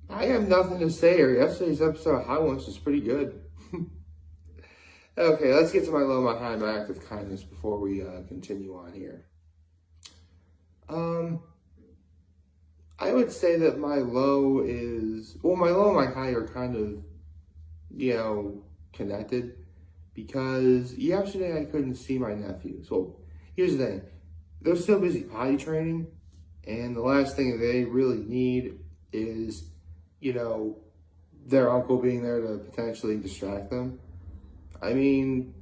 I have nothing to say here. Yesterday's episode of High Ones was pretty good. Okay, let's get to my low, my high, my act of kindness before we continue on here. Um, I would say that my low is, well, my low and my high are kind of, connected because yesterday I couldn't see my nephews. Well, here's the thing. They're still busy potty training, and the last thing they really need is, their uncle being there to potentially distract them. I mean,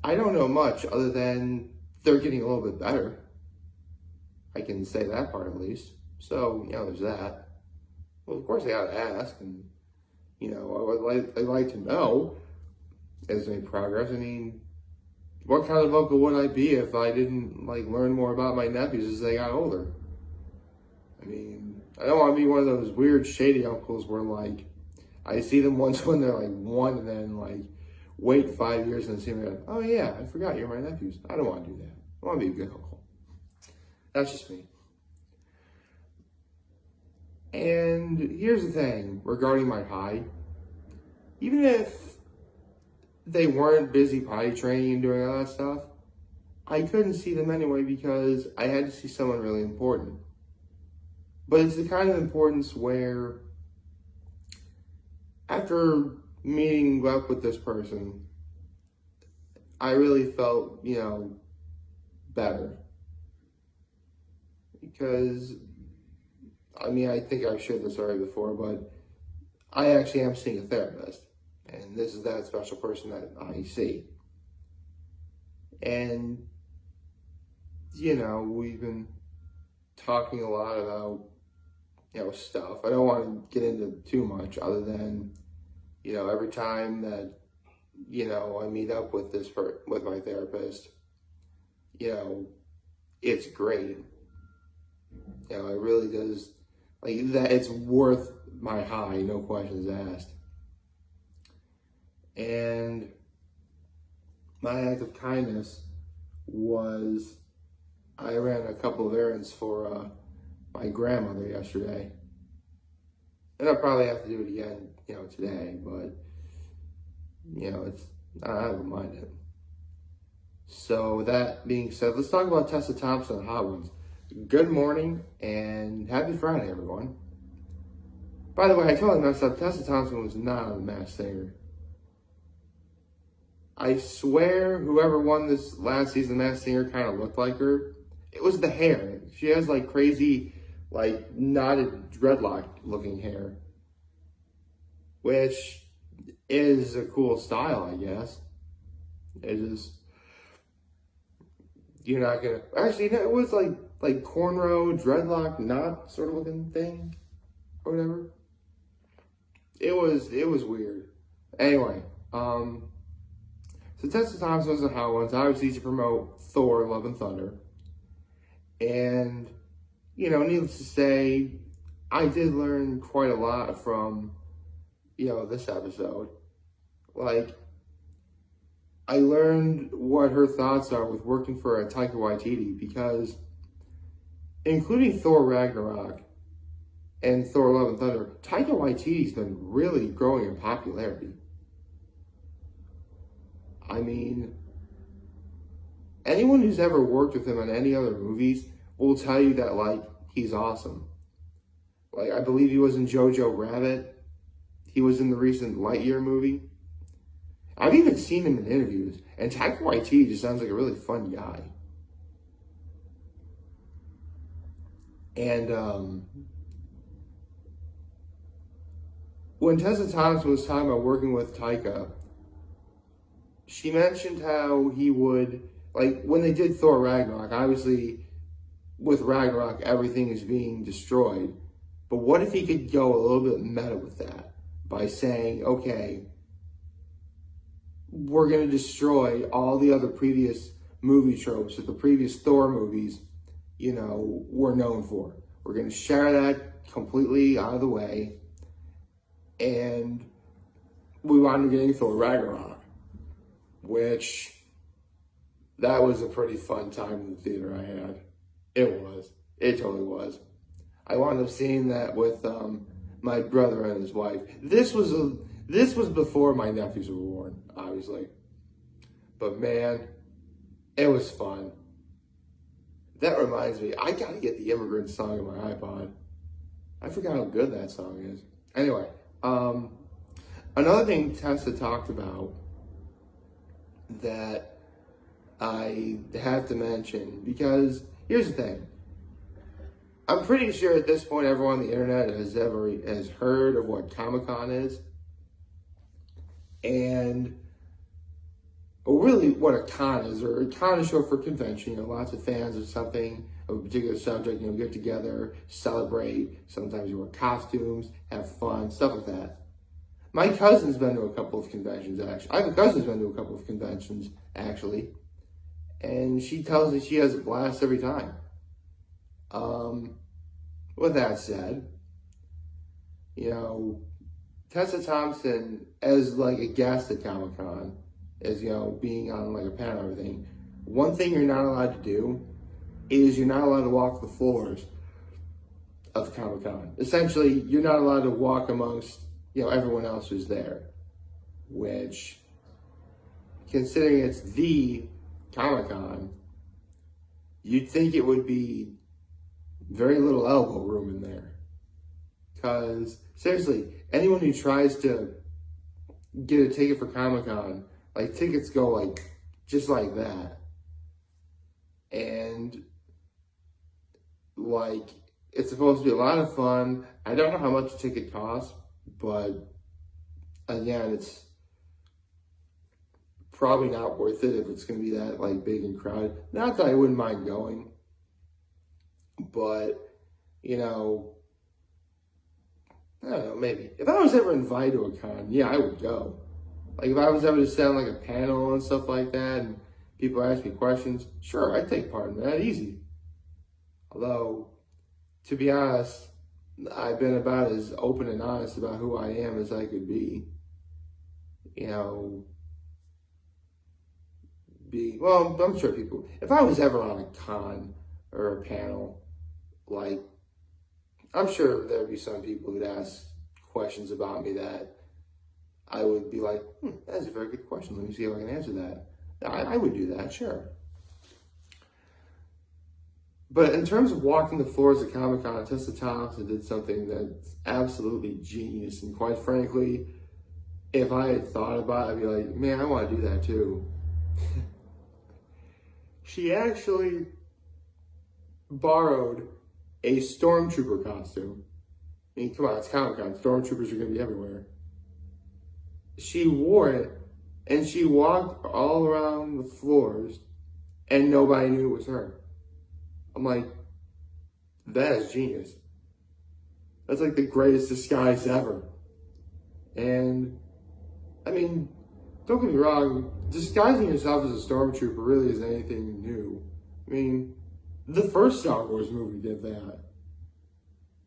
I don't know much other than they're getting a little bit better. I can say that part at least. So, there's that. Well, of course I gotta ask, and, I'd like to know as they progress. I mean, what kind of uncle would I be if I didn't, learn more about my nephews as they got older? I mean, I don't want to be one of those weird, shady uncles where, I see them once when they're, one, and then, wait 5 years and see me, oh, yeah, I forgot you're my nephews. I don't want to do that. I want to be a good uncle. That's just me. And here's the thing regarding my high. Even if they weren't busy potty training and doing all that stuff, I couldn't see them anyway because I had to see someone really important. But it's the kind of importance where after meeting up with this person, I really felt, better. Because, I think I've shared this already before, but I actually am seeing a therapist. And this is that special person that I see. And, we've been talking a lot about, stuff. I don't want to get into too much other than, every time that, I meet up with with my therapist, it's great. It really does, that it's worth my high, no questions asked. And my act of kindness was I ran a couple of errands for my grandmother yesterday. And I'll probably have to do it again, today, but, I don't mind it. So that being said, let's talk about Tessa Thompson and Hot Ones. Good morning and happy Friday, everyone. By the way, I totally messed up. Tessa Thompson was not on The Masked Singer. I swear whoever won this last season of The Masked Singer kind of looked like her. It was the hair. She has crazy, knotted dreadlock looking hair. Which is a cool style, I guess. It is. You're not gonna. Actually, no, it was like cornrow, dreadlock, knot sort of looking thing. Or whatever. It was weird. Anyway, so Tessa Thompson was a Hot Ones, obviously to promote Thor: Love and Thunder. And, needless to say, I did learn quite a lot from, this episode. I learned what her thoughts are with working for a Taika Waititi because, including Thor Ragnarok and Thor: Love and Thunder, Taika Waititi's been really growing in popularity. Anyone who's ever worked with him on any other movies will tell you that, he's awesome. I believe he was in Jojo Rabbit. He was in the recent Lightyear movie. I've even seen him in interviews, and Taika Waititi just sounds like a really fun guy. And, when Tessa Thompson was talking about working with Taika, she mentioned how he would, when they did Thor Ragnarok, obviously with Ragnarok, everything is being destroyed. But what if he could go a little bit meta with that by saying, okay, we're going to destroy all the other previous movie tropes that the previous Thor movies, were known for. We're going to share that completely out of the way. And we wound up getting Thor Ragnarok, which that was a pretty fun time in the theater I had. It was. It totally was. I wound up seeing that with my brother and his wife. This was before my nephews were born, obviously. But man, it was fun. That reminds me, I gotta get the Immigrant song on my iPod. I forgot how good that song is. Anyway, another thing Tessa talked about that I have to mention, because here's the thing. I'm pretty sure at this point everyone on the internet has heard of what Comic-Con is. And really what a con is, or a con is short for convention. You know, lots of fans of something, of a particular subject, you know, get together, celebrate. Sometimes you wear costumes, have fun, stuff like that. My cousin's been to a couple of conventions, actually. I have a cousin who's been to a couple of conventions, actually. And she tells me she has a blast every time. With that said, you know, Tessa Thompson, as like a guest at Comic-Con, as, you know, being on like a panel and everything, one thing you're not allowed to do is you're not allowed to walk the floors of Comic-Con. Essentially, you're not allowed to walk amongst, you know, everyone else who's there, which, considering it's the Comic-Con, you'd think it would be very little elbow room in there. Because, seriously, anyone who tries to get a ticket for Comic-Con, like, tickets go, like, just like that. And, like, it's supposed to be a lot of fun. I don't know how much a ticket costs, but, again, it's probably not worth it if it's going to be that, like, big and crowded. Not that I wouldn't mind going, but, you know, I don't know, maybe. If I was ever invited to a con, yeah, I would go. Like, if I was ever to sit on, like, a panel and stuff like that, and people ask me questions, sure, I'd take part in that, easy. Although, to be honest, I've been about as open and honest about who I am as I could be. You know, well, I'm sure people, if I was ever on a con or a panel, like, I'm sure there'd be some people who'd ask questions about me that I would be like, that's a very good question. Let me see if I can answer that. I would do that, sure. But in terms of walking the floors of Comic-Con, Tessa Thompson did something that's absolutely genius. And quite frankly, if I had thought about it, I'd be like, man, I want to do that too. She actually borrowed a stormtrooper costume. I mean, come on, it's Comic-Con. Stormtroopers are going to be everywhere. She wore it, and she walked all around the floors, and nobody knew it was her. I'm like, that is genius. That's like the greatest disguise ever. And, I mean, don't get me wrong, disguising yourself as a stormtrooper really isn't anything new. I mean, the first Star Wars movie did that.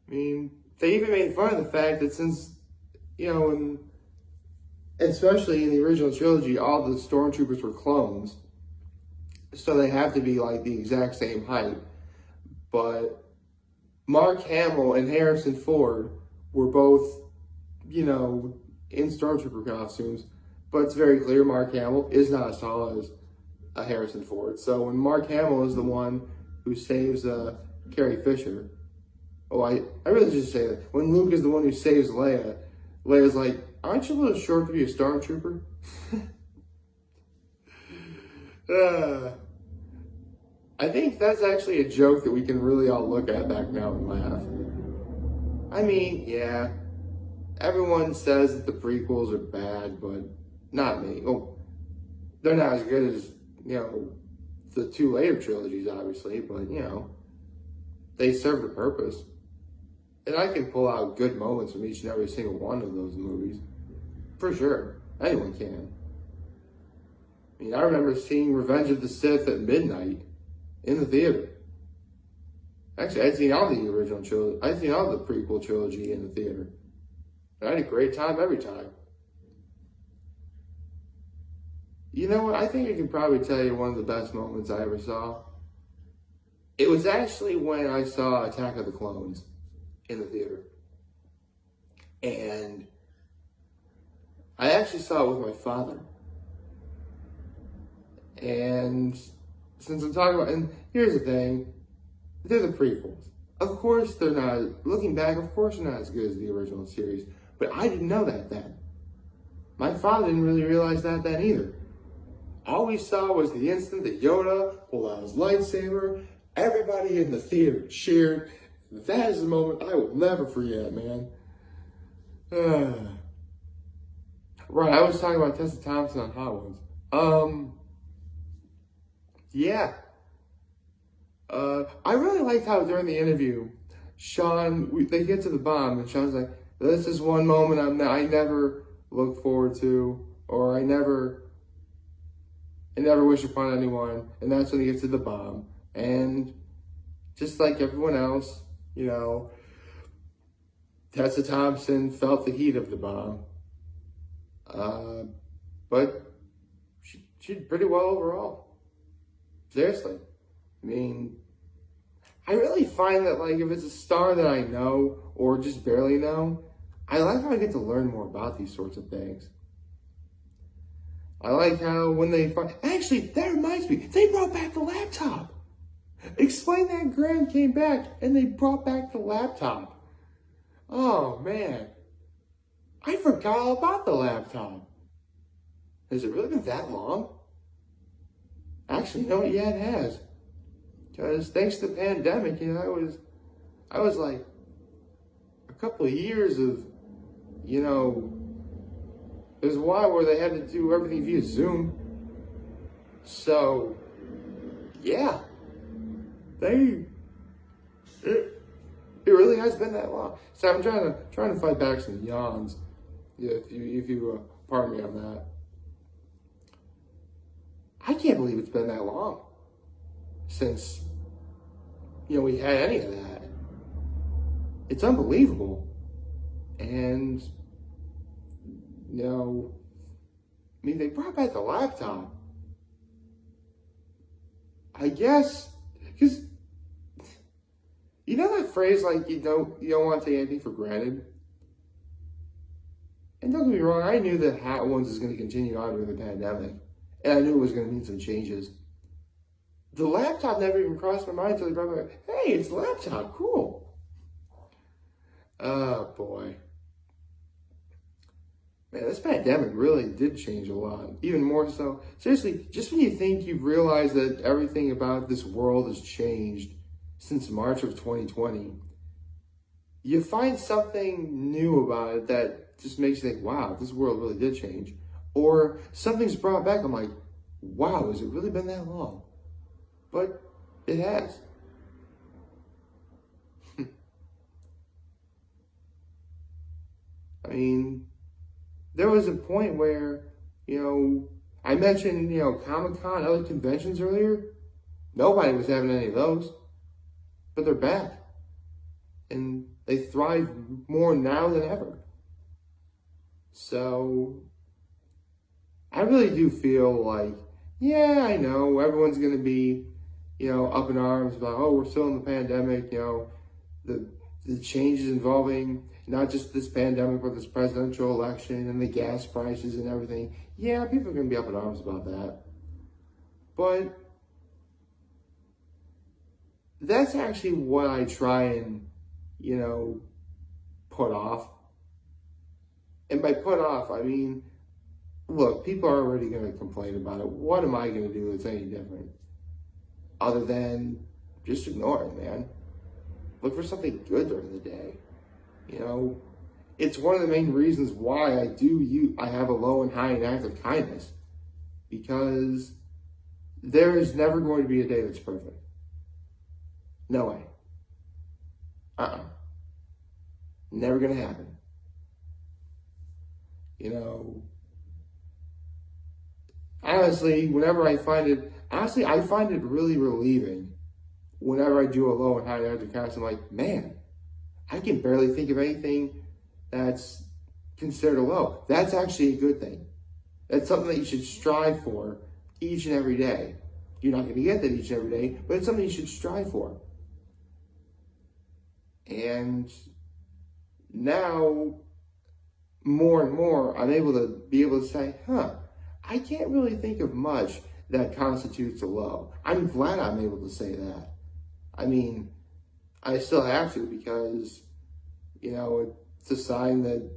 I mean, they even made fun of the fact that since, you know, especially in the original trilogy, all the stormtroopers were clones, so they have to be like the exact same height. But Mark Hamill and Harrison Ford were both, you know, in stormtrooper costumes, but it's very clear Mark Hamill is not as tall as Harrison Ford. So when Mark Hamill is the one who saves Carrie Fisher, I really just say that. When Luke is the one who saves Leia, Leia's like, aren't you a little short to be a stormtrooper? I think that's actually a joke that we can really all look at back now and laugh. I mean, yeah, everyone says that the prequels are bad, but not me. Oh, they're not as good as, you know, the two later trilogies, obviously, but, you know, they served a purpose. And I can pull out good moments from each and every single one of those movies. For sure. Anyone can. I mean, I remember seeing Revenge of the Sith at midnight in the theater. Actually, I'd seen all the original trilogy. I'd seen all the prequel trilogy in the theater. And I had a great time every time. You know what? I think I can probably tell you one of the best moments I ever saw. It was actually when I saw Attack of the Clones in the theater. And I actually saw it with my father. And since I'm talking about, and here's the thing, they're the prequels. Of course they're not, looking back, of course they're not as good as the original series. But I didn't know that then. My father didn't really realize that then either. All we saw was the instant that Yoda pulled out his lightsaber. Everybody in the theater cheered. That is a moment I will never forget, man. Right, I was talking about Tessa Thompson on Hot Ones. Yeah. I really liked how during the interview, they get to the bomb, and Sean's like, this is one moment I never look forward to, or I never wish upon anyone, and that's when he gets to the bomb. And just like everyone else, you know, Tessa Thompson felt the heat of the bomb. But she did pretty well overall. Seriously. I mean, I really find that, like, if it's a star that I know or just barely know, I like how I get to learn more about these sorts of things. I like how when they find... Actually, that reminds me, they brought back the laptop. Explain that Graham came back and they brought back the laptop. Oh, man. I forgot all about the laptop. Has it really been that long? Actually, no, yeah, it has. Because thanks to the pandemic, you know, I was like a couple of years of, you know, there's a while where they had to do everything via Zoom. So, yeah, it really has been that long. So I'm trying to fight back some yawns, if you pardon me on that. I can't believe it's been that long since, you know, we had any of that. It's unbelievable. And, you know, I mean, they brought back the laptop. I guess, because, you know that phrase, like, you don't want to take anything for granted? And don't get me wrong, I knew that Hot Ones is going to continue on during the pandemic. And I knew it was going to need some changes. The laptop never even crossed my mind until they brought back, hey, it's a laptop, cool. Oh, boy. Man, this pandemic really did change a lot. Even more so. Seriously, just when you think you've realized that everything about this world has changed since March of 2020, you find something new about it that just makes you think, wow, this world really did change. Or something's brought back, I'm like, wow, has it really been that long? But it has. I mean, there was a point where, you know, I mentioned, you know, Comic-Con, other conventions earlier. Nobody was having any of those. But they're back. And they thrive more now than ever. So, I really do feel like, yeah, I know, everyone's going to be, you know, up in arms about, oh, we're still in the pandemic, you know, the changes involving not just this pandemic, but this presidential election and the gas prices and everything. Yeah, people are going to be up in arms about that. But that's actually what I try and, you know, put off. And by put off, I mean, look, people are already going to complain about it. What am I going to do that's any different? Other than just ignore it, man. Look for something good during the day. You know, it's one of the main reasons why I have a low and high in active kindness. Because there is never going to be a day that's perfect. No way. Never going to happen. You know, honestly, I find it really relieving whenever I do a low and high energy cast. I'm like, man, I can barely think of anything that's considered a low. That's actually a good thing. That's something that you should strive for each and every day. You're not going to get that each and every day, but it's something you should strive for. And now, more and more, I'm able to say, I can't really think of much that constitutes a low. I'm glad I'm able to say that. I mean, I still have to because, it's a sign that,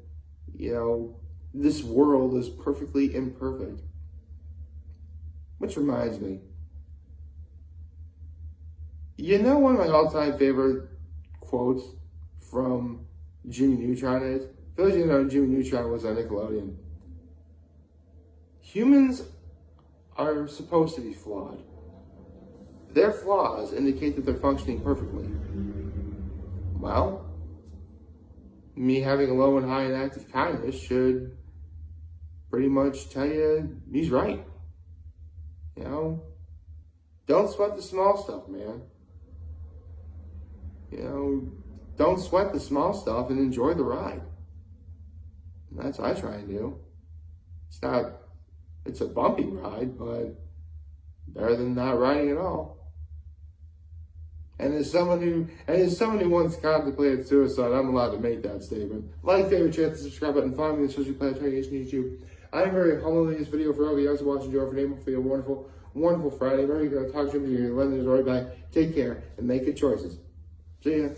this world is perfectly imperfect. Which reminds me, one of my all-time favorite quotes from Jimmy Neutron is, for those of you who know, Jimmy Neutron was on Nickelodeon. Humans are supposed to be flawed. Their flaws indicate that they're functioning perfectly. Well, me having a low and high in active kindness should pretty much tell you he's right. Don't sweat the small stuff, man. Don't sweat the small stuff and enjoy the ride. And that's what I try and do. It's a bumpy ride, but better than not riding at all. And as someone who once contemplated suicide, I'm allowed to make that statement. Like, favorite, share, the subscribe button, follow me on social platforms, YouTube. I am very humble in this video for all of you guys who watch and enjoy for name. Hopefully a wonderful, wonderful Friday. Remember, you're going to talk to me, you're going to let me right back. Take care and make good choices. See ya.